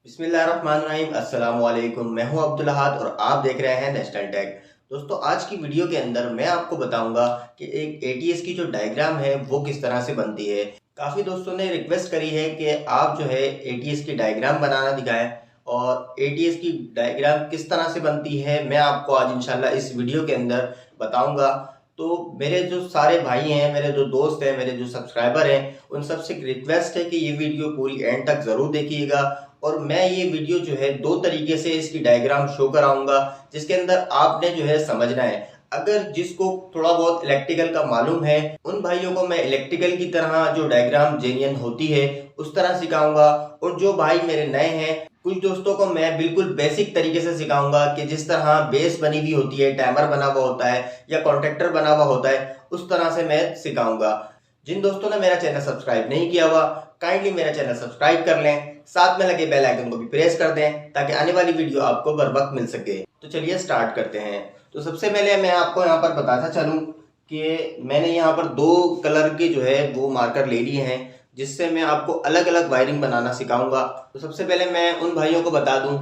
बिस्मिल्लाहिर्रहमानिर्रहीम अस्सलाम वालेकुम। मैं हूं अब्दुल अहाद और आप देख रहे हैं नेशनल टेक। दोस्तों, आज की वीडियो के अंदर मैं आपको बताऊंगा कि एक एटीएस की जो डायग्राम है वो किस तरह से बनती है। काफ़ी दोस्तों ने रिक्वेस्ट करी है कि आप जो है एटीएस की डायग्राम बनाना दिखाएं और एटीएस की डायग्राम किस तरह से बनती है मैं आपको आज इंशाल्लाह इस वीडियो के अंदर बताऊंगा। तो मेरे जो सारे भाई हैं, मेरे जो दोस्त हैं, मेरे जो सब्सक्राइबर हैं, उन सबसे रिक्वेस्ट है कि ये वीडियो पूरी एंड तक ज़रूर देखिएगा। और मैं ये वीडियो जो है दो तरीके से इसकी डायग्राम शो कराऊंगा, जिसके अंदर आपने जो है समझना है। अगर जिसको थोड़ा बहुत इलेक्ट्रिकल का मालूम है, उन भाइयों को मैं इलेक्ट्रिकल की तरह जो डायग्राम जेन्युइन होती है उस तरह सिखाऊंगा। और जो भाई मेरे नए हैं, कुछ दोस्तों को मैं बिल्कुल बेसिक तरीके से सिखाऊंगा कि जिस तरह बेस बनी हुई होती है, टाइमर बना हुआ होता है या कॉन्ट्रैक्टर बना हुआ होता है, उस तरह से मैं सिखाऊंगा। जिन दोस्तों ने मेरा चैनल सब्सक्राइब नहीं किया हुआ, काइंडली मेरा चैनल सब्सक्राइब कर लें, साथ में लगे बेल आइकन को भी प्रेस कर दें ताकि आने वाली वीडियो आपको बर वक्त मिल सके। तो चलिए स्टार्ट करते हैं। तो सबसे पहले मैं आपको यहाँ पर बताता चलूँ कि मैंने यहाँ पर दो कलर के जो है वो मार्कर ले लिए हैं, जिससे मैं आपको अलग अलग वायरिंग बनाना सिखाऊंगा। तो सबसे पहले मैं उन भाइयों को बता दूं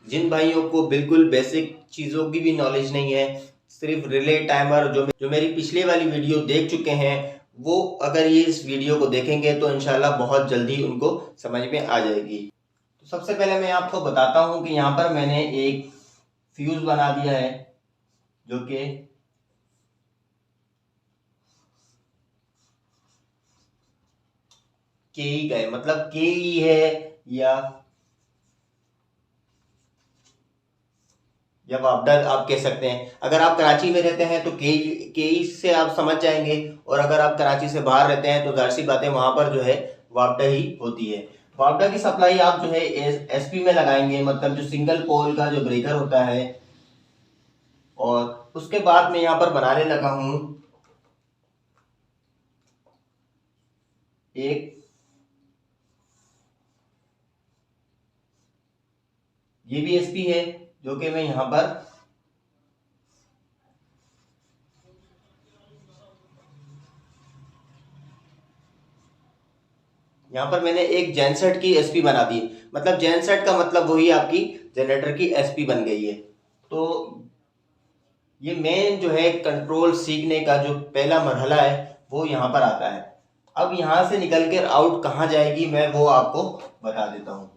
जिन भाइयों को बिल्कुल बेसिक चीज़ों की भी नॉलेज नहीं है, सिर्फ रिले टाइमर जो मेरी पिछले वाली वीडियो देख चुके हैं, वो अगर ये इस वीडियो को देखेंगे तो इंशाल्लाह बहुत जल्दी उनको समझ में आ जाएगी। तो सबसे पहले मैं आपको बताता हूँ कि यहाँ पर मैंने एक फ्यूज बना दिया है जो कि केई का है, मतलब केई है या जब आप डर आप कह सकते हैं। अगर आप कराची में रहते हैं तो केई से आप समझ जाएंगे, और अगर आप कराची से बाहर रहते हैं तो जाहिर सी बात है वहां पर जो है वापडा ही होती है। वापडा की सप्लाई आप जो है एसपी में लगाएंगे, मतलब जो सिंगल पोल का जो ब्रेकर होता है। और उसके बाद मैं यहाँ पर बनाने लगा हूं एक, ये भी एसपी है जो कि मैं यहाँ पर मैंने एक जेनसेट की एसपी बना दी। मतलब जेनसेट का मतलब वही आपकी जनरेटर की एसपी बन गई है। तो ये मेन जो है कंट्रोल सीखने का जो पहला मरहला है वो यहाँ पर आता है। अब यहाँ से निकल कर आउट कहाँ जाएगी मैं वो आपको बता देता हूँ।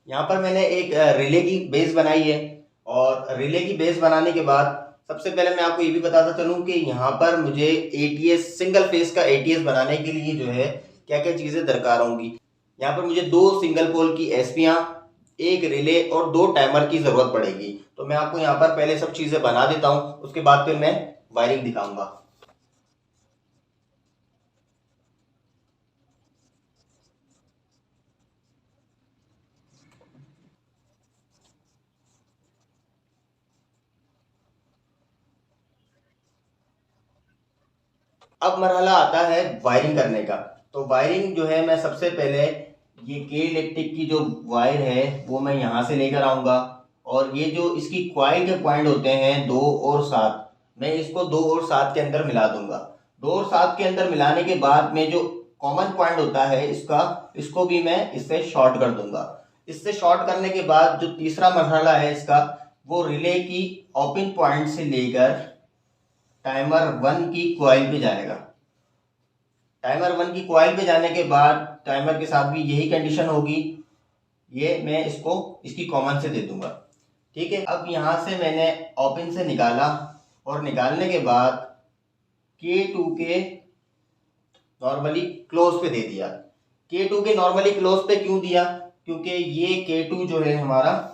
यहाँ पर मैंने एक रिले की बेस बनाई है, और रिले की बेस बनाने के बाद सबसे पहले मैं आपको ये भी बताता चलूँ कि यहाँ पर मुझे एटीएस सिंगल फेस का एटीएस बनाने के लिए जो है क्या क्या चीज़ें दरकार होंगी। यहाँ पर मुझे दो सिंगल पोल की एसपियाँ, एक रिले और दो टाइमर की ज़रूरत पड़ेगी। तो मैं आपको यहाँ पर पहले सब चीज़ें बना देता हूँ, उसके बाद फिर मैं वायरिंग दिखाऊंगा। अब मरहला आता है वायरिंग करने का। तो वायरिंग जो है मैं सबसे पहले ये के इलेक्ट्रिक की जो वायर है वो मैं यहाँ से लेकर आऊँगा, और ये जो इसकी क्वाइल के पॉइंट होते हैं 2 और 7, मैं इसको 2 और 7 के अंदर मिला दूंगा। 2 और 7 के अंदर मिलाने के बाद में जो कॉमन पॉइंट होता है इसका, इसको भी मैं इससे शॉर्ट कर दूंगा। इससे शॉर्ट करने के बाद जो तीसरा मरहला है इसका, वो रिले की ओपन पॉइंट से लेकर टाइमर 1 की क्वाइल पे जाएगा। टाइमर 1 की क्वाइल पे जाने के बाद टाइमर के साथ भी यही कंडीशन होगी, ये मैं इसको इसकी कॉमन से दे दूंगा। ठीक है, अब यहाँ से मैंने ओपन से निकाला, और निकालने के बाद K2 के नॉर्मली क्लोज पे दे दिया। K2 के नॉर्मली क्लोज पे क्यों दिया, क्योंकि ये K2 जो है हमारा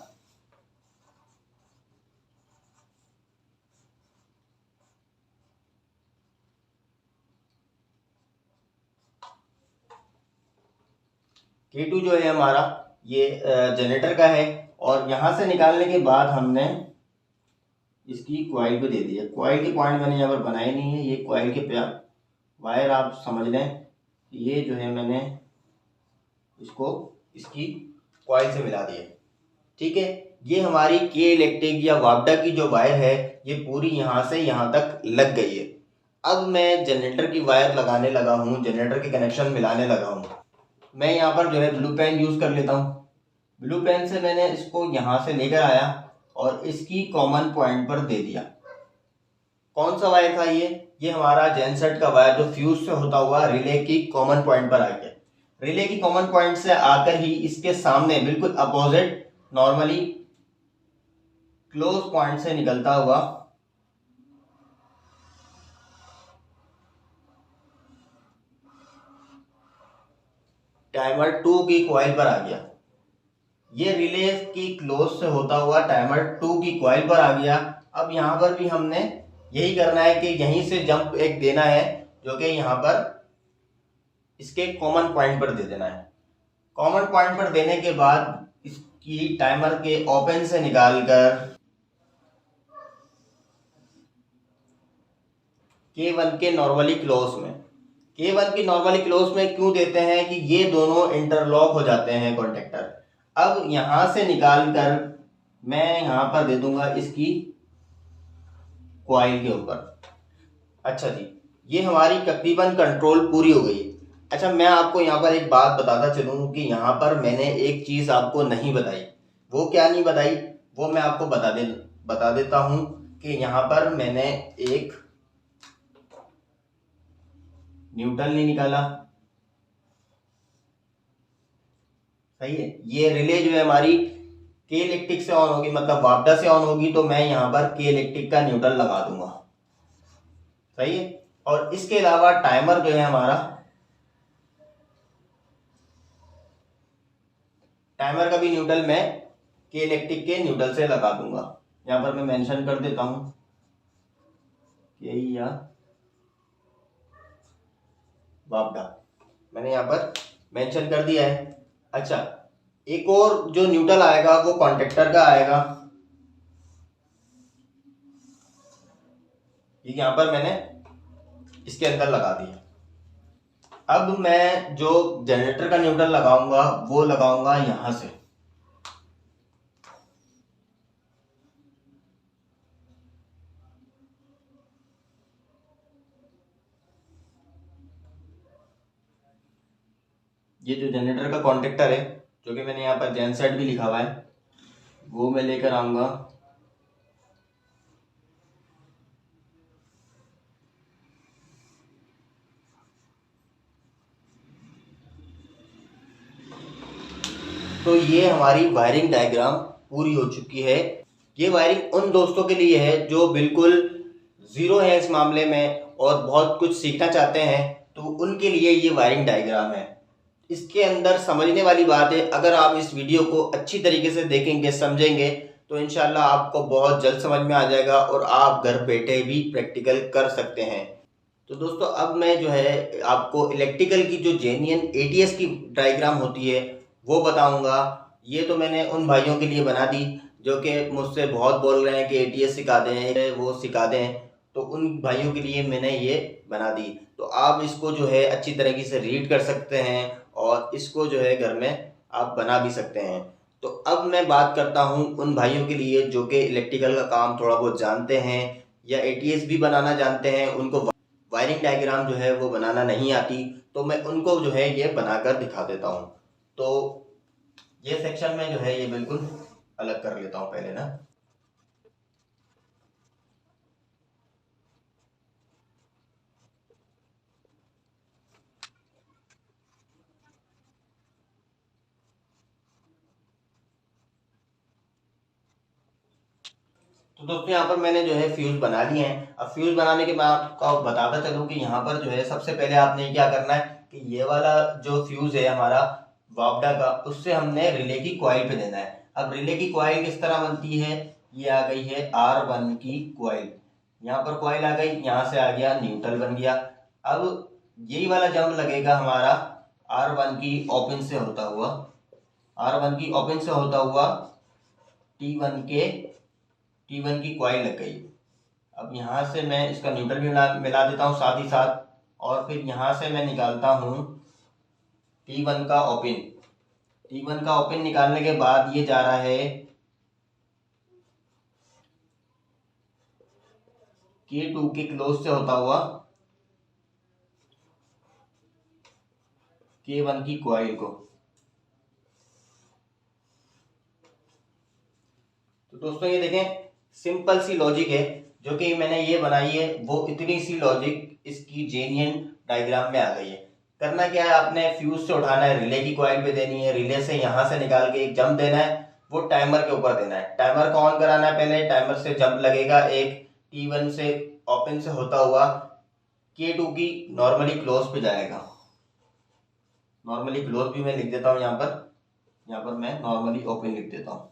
K2 जो है हमारा ये जनरेटर का है, और यहाँ से निकालने के बाद हमने इसकी क्वाइल पे दे दिया। क्वाइल के पॉइंट मैंने यहाँ पर बनाए नहीं है, ये क्वाइल के वायर आप समझ लें, ये जो है मैंने इसको इसकी क्वाइल से मिला दिया। ठीक है, ये हमारी के इलेक्ट्रिक या वापडा की जो वायर है ये पूरी यहाँ से यहाँ तक लग गई है। अब मैं जनरेटर की वायर लगाने लगा हूँ, जनरेटर के कनेक्शन मिलाने लगा हूँ। मैं यहाँ पर जो है ब्लू पेन यूज़ कर लेता हूँ। ब्लू पेन से मैंने इसको यहाँ से लेकर आया और इसकी कॉमन पॉइंट पर दे दिया। कौन सा वायर था ये हमारा जेनसेट का वायर जो फ्यूज से होता हुआ रिले की कॉमन पॉइंट पर आ गया। रिले की कॉमन पॉइंट से आकर ही इसके सामने बिल्कुल अपोजिट नॉर्मली क्लोज पॉइंट से निकलता हुआ टाइमर 2 की कॉइल पर आ गया। ये रिले की क्लोज से होता हुआ टाइमर 2 की कॉइल पर आ गया। अब यहाँ पर भी हमने यही करना है कि यहीं से जंप एक देना है जो कि यहाँ पर इसके कॉमन पॉइंट पर दे देना है। कॉमन पॉइंट पर देने के बाद इसकी टाइमर के ओपन से निकालकर K1 के नॉर्मली क्लोज में, K1 की नॉर्मली क्लोज में क्यों देते हैं कि ये दोनों इंटरलॉक हो जाते हैं कॉन्टेक्टर। अब यहां से निकालकर मैं यहां पर दे दूंगा इसकी कॉइल के ऊपर। अच्छा जी, ये हमारी तकरीबन कंट्रोल पूरी हो गई। अच्छा, मैं आपको यहाँ पर एक बात बताता चलूँ कि यहाँ पर मैंने एक चीज़ आपको नहीं बताई। वो क्या नहीं बताई, वो मैं आपको बता देता हूँ कि यहाँ पर मैंने एक न्यूट्रल नहीं निकाला। सही है, ये रिले जो है हमारी के इलेक्ट्रिक से ऑन होगी, मतलब वापडा से ऑन होगी, तो मैं यहाँ पर के इलेक्ट्रिक का न्यूट्रल लगा दूंगा। सही है। और इसके अलावा टाइमर जो है हमारा, टाइमर का भी न्यूट्रल मैं के इलेक्ट्रिक के न्यूट्रल से लगा दूंगा। यहाँ पर मैं मेंशन कर देता हूँ के या वापडा, मैंने यहाँ पर मेंशन कर दिया है। अच्छा, एक और जो न्यूट्रल आएगा वो कॉन्टेक्टर का आएगा। ये यहाँ पर मैंने इसके अंदर लगा दिया। अब मैं जो जनरेटर का न्यूट्रल लगाऊंगा वो लगाऊंगा यहां से। ये जो जनरेटर का कॉन्टेक्टर है जो कि मैंने यहाँ पर जेनसेट भी लिखा हुआ है वो मैं लेकर आऊंगा। तो ये हमारी वायरिंग डायग्राम पूरी हो चुकी है। ये वायरिंग उन दोस्तों के लिए है जो बिल्कुल ज़ीरो है इस मामले में और बहुत कुछ सीखना चाहते हैं, तो उनके लिए ये वायरिंग डायग्राम है। इसके अंदर समझने वाली बात है, अगर आप इस वीडियो को अच्छी तरीके से देखेंगे, समझेंगे, तो इंशाल्लाह आपको बहुत जल्द समझ में आ जाएगा और आप घर बैठे भी प्रैक्टिकल कर सकते हैं। तो दोस्तों, अब मैं जो है आपको इलेक्ट्रिकल की जो जेन्युइन एटीएस की डायग्राम होती है वो बताऊंगा। ये तो मैंने उन भाइयों के लिए बना दी जो कि मुझसे बहुत बोल रहे हैं कि एटीएस सिखा दें, वो सिखा दें, तो उन भाइयों के लिए मैंने ये बना दी। तो आप इसको जो है अच्छी तरीके से रीड कर सकते हैं और इसको जो है घर में आप बना भी सकते हैं। तो अब मैं बात करता हूँ उन भाइयों के लिए जो कि इलेक्ट्रिकल का काम थोड़ा बहुत जानते हैं या एटीएस भी बनाना जानते हैं, उनको वायरिंग डायग्राम जो है वो बनाना नहीं आती, तो मैं उनको जो है ये बनाकर दिखा देता हूँ। तो ये सेक्शन में जो है ये बिल्कुल अलग कर लेता हूँ पहले ना। तो दोस्तों, यहाँ पर मैंने जो है फ्यूज बना लिए हैं। अब फ्यूज बनाने के बाद आपको बताता चलूँ कि यहाँ पर जो है सबसे पहले आपने क्या करना है कि ये वाला जो फ्यूज है हमारा वापडा का, उससे हमने रिले की कॉइल पे देना है। अब रिले की कॉइल किस तरह बनती है, ये आ गई है R1 की कॉइल, यहाँ पर कॉइल आ गई, यहाँ से आ गया न्यूट्रल बन गया। अब यही वाला जंप लगेगा हमारा R1 की ओपन से होता हुआ, R1 की ओपन से होता हुआ T1 की कॉइल लग गई। अब यहाँ से मैं इसका न्यूट्रल भी मिला देता हूँ साथ ही साथ, और फिर यहाँ से मैं निकालता हूँ T1 का ओपन। T1 का ओपन निकालने के बाद ये जा रहा है K2 के क्लोज से होता हुआ K1 की कॉइल को। तो दोस्तों ये देखें, सिंपल सी लॉजिक है जो कि मैंने ये बनाई है, वो इतनी सी लॉजिक इसकी जेन्युइन डायग्राम में आ गई है। करना क्या है, आपने फ्यूज से उठाना है, रिले की कॉइल पे देनी है, रिले से यहाँ से निकाल के एक जंप देना है, वो टाइमर के ऊपर देना है। टाइमर को ऑन कराना है, पहले टाइमर से जंप लगेगा एक, T1 से ओपन से होता हुआ K2 की नॉर्मली क्लोज पे जाएगा। नॉर्मली क्लोज भी मैं लिख देता हूँ यहाँ पर मैं नॉर्मली ओपन लिख देता हूँ।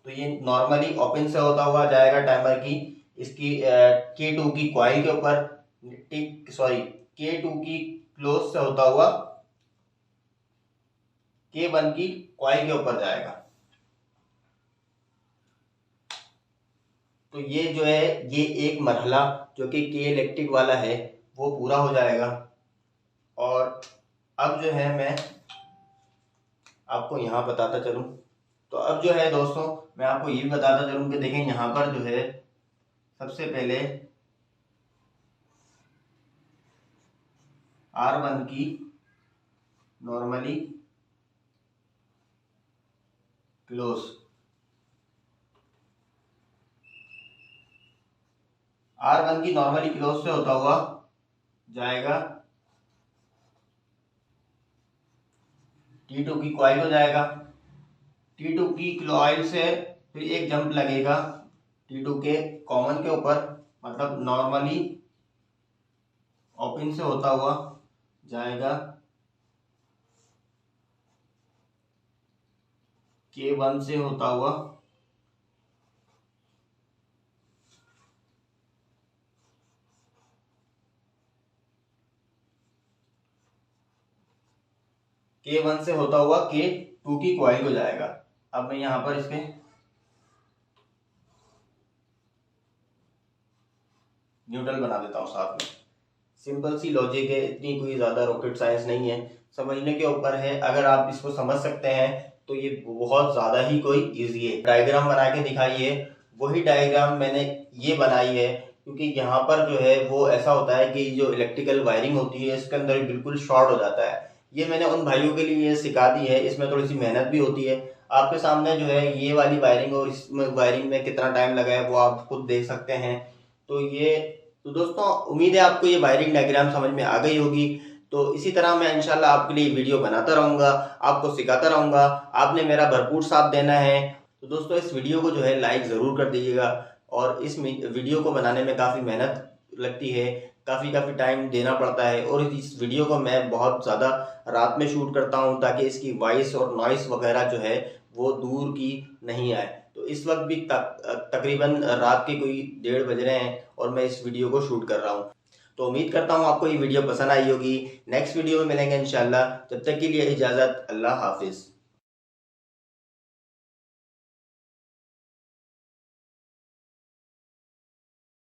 तो ये नॉर्मली ओपन से होता हुआ जाएगा टाइमर की इसकी K2 की कॉइल के ऊपर, K2 की क्लोज से होता हुआ K1 की कॉइल के ऊपर जाएगा। तो ये जो है, ये एक मरहला जो कि K इलेक्ट्रिक वाला है वो पूरा हो जाएगा। और अब जो है मैं आपको यहाँ बताता चलूँ, तो अब जो है दोस्तों मैं आपको ये भी बताता चलूँ कि देखें यहाँ पर जो है सबसे पहले R1 की नॉर्मली क्लोज, R1 की नॉर्मली क्लोज से होता हुआ जाएगा T2 की कॉइल हो जाएगा। T2 की कॉइल से फिर एक जंप लगेगा T2 के कॉमन के ऊपर, मतलब नॉर्मली ओपन से होता हुआ जाएगा K1 से होता हुआ K1 से होता हुआ K2 की कॉइल हो जाएगा। अब मैं यहाँ पर इसके न्यूट्रल बना देता हूँ साथ में। सिंपल सी लॉजिक है, इतनी कोई ज़्यादा रॉकेट साइंस नहीं है, समझने के ऊपर है। अगर आप इसको समझ सकते हैं तो ये बहुत ज़्यादा ही कोई इजी है। डायग्राम बना के दिखाई है, वही डायग्राम मैंने ये बनाई है, क्योंकि यहाँ पर जो है वो ऐसा होता है कि जो इलेक्ट्रिकल वायरिंग होती है इसके अंदर बिल्कुल शॉर्ट हो जाता है। ये मैंने उन भाइयों के लिए सिखा दी है, इसमें थोड़ी सी मेहनत भी होती है। आपके सामने जो है ये वाली वायरिंग और इसमें वायरिंग में कितना टाइम लगा है वो आप खुद देख सकते हैं। तो दोस्तों उम्मीद है आपको ये वायरिंग डायग्राम समझ में आ गई होगी। तो इसी तरह मैं इंशाल्लाह आपके लिए वीडियो बनाता रहूँगा, आपको सिखाता रहूँगा। आपने मेरा भरपूर साथ देना है। तो दोस्तों इस वीडियो को जो है लाइक ज़रूर कर दीजिएगा। और इस वीडियो को बनाने में काफ़ी मेहनत लगती है, काफ़ी टाइम देना पड़ता है। और इस वीडियो को मैं बहुत ज़्यादा रात में शूट करता हूँ ताकि इसकी वॉइस और नॉइस वगैरह जो है वो दूर की नहीं आए। तो इस वक्त भी तकरीबन रात के कोई 1:30 बज रहे हैं और मैं इस वीडियो को शूट कर रहा हूँ। तो उम्मीद करता हूँ आपको ये वीडियो पसंद आई होगी। नेक्स्ट वीडियो में मिलेंगे इंशाल्लाह। तब तक के लिए इजाज़त, अल्लाह हाफिज़।